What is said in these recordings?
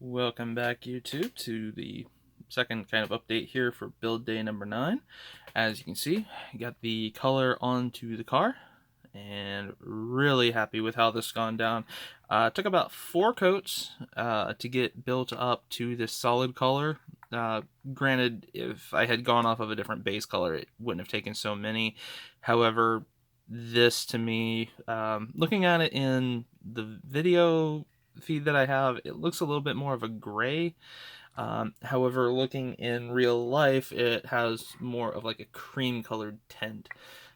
Welcome back, YouTube, to the second kind of update here for build day number 9. As you can see, you got the color onto the car, and really happy with how this has gone down. Took about 4 coats to get built up to this solid color. Granted, if I had gone off of a different base color, it wouldn't have taken so many. However, this to me, looking at it in the video feed that I have, it looks a little bit more of a gray. However, looking in real life, it has more of like a cream colored tint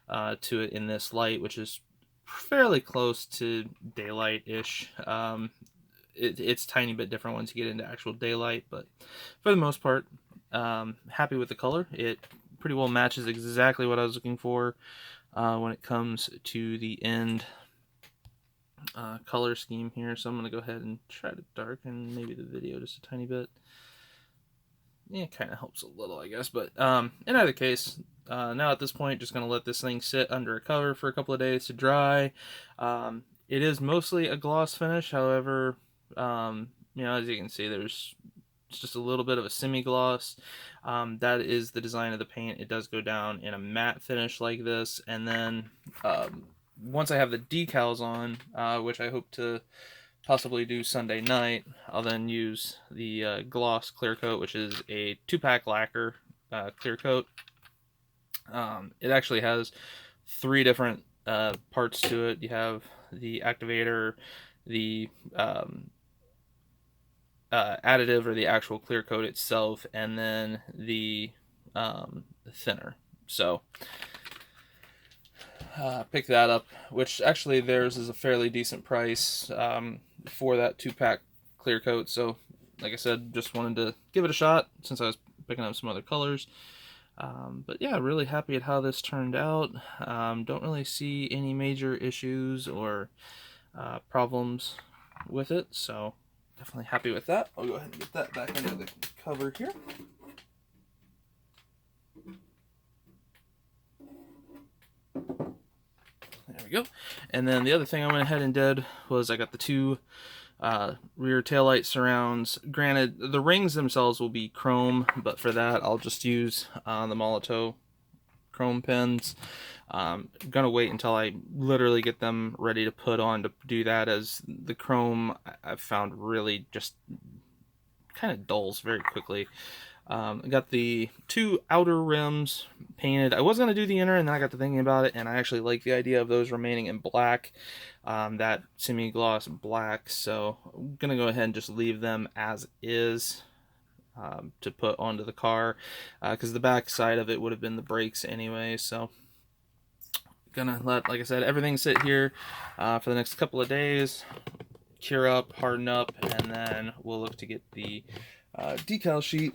to it in this light, which is fairly close to daylight-ish. It's a tiny bit different once you get into actual daylight, but for the most part, happy with the color. It pretty well matches exactly what I was looking for when it comes to the end color scheme here. So I'm going to go ahead and try to darken maybe the video just a tiny bit. Yeah, it kind of helps a little, I guess. But in either case, now at this point, just going to let this thing sit under a cover for a couple of days to dry. It is mostly a gloss finish. However, as you can see, there's just a little bit of a semi-gloss. That is the design of the paint. It does go down in a matte finish like this, and then once I have the decals on, which I hope to possibly do Sunday night, I'll then use the gloss clear coat, which is a 2-pack lacquer clear coat. It actually has 3 different parts to it. You have the activator, the additive or the actual clear coat itself, and then the thinner. So pick that up, which actually theirs is a fairly decent price for that 2-pack clear coat. So like I said, just wanted to give it a shot since I was picking up some other colors. But yeah, really happy at how this turned out. Don't really see any major issues or problems with it, so definitely happy with that. I'll go ahead and get that back under the cover here. There we go. And then the other thing I went ahead and did was I got the 2 rear taillight surrounds. Granted, the rings themselves will be chrome, but for that I'll just use the Molotow chrome pins. Gonna wait until I literally get them ready to put on to do that, as the chrome I've found really just kind of dulls very quickly. I got the 2 outer rims painted. I was going to do the inner, and then I got to thinking about it, and I actually like the idea of those remaining in black, that semi-gloss black, so I'm going to go ahead and just leave them as is to put onto the car, because the back side of it would have been the brakes anyway. So gonna let, like I said, everything sit here for the next couple of days, cure up, harden up, and then we'll look to get the decal sheet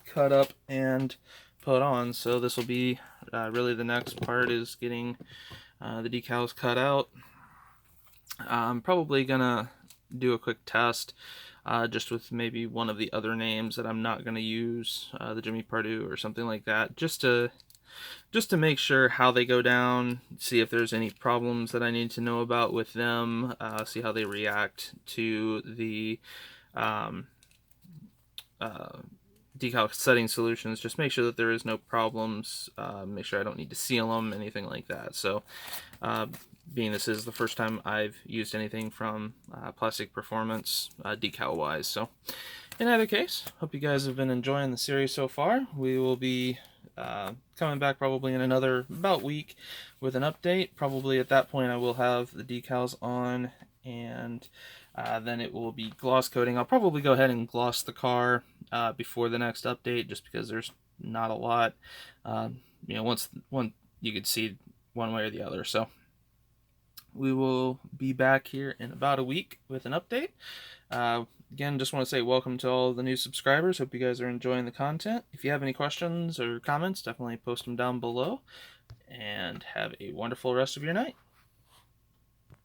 cut up and put on. So this will be really the next part, is getting the decals cut out. I'm probably gonna do a quick test just with maybe one of the other names that I'm not gonna use, the Jimmy Pardue or something like that, just to make sure how they go down, see if there's any problems that I need to know about with them, see how they react to the decal setting solutions. Just make sure that there is no problems, make sure I don't need to seal them, anything like that. So being this is the first time I've used anything from Plastic Performance decal wise. So in either case, hope you guys have been enjoying the series so far. We will be coming back probably in another about week with an update. Probably at that point I will have the decals on, and then it will be gloss coating. I'll probably go ahead and gloss the car before the next update, just because there's not a lot. Once you could see one way or the other. So we will be back here in about a week with an update. Again, just want to say welcome to all the new subscribers. Hope you guys are enjoying the content. If you have any questions or comments, definitely post them down below. And have a wonderful rest of your night.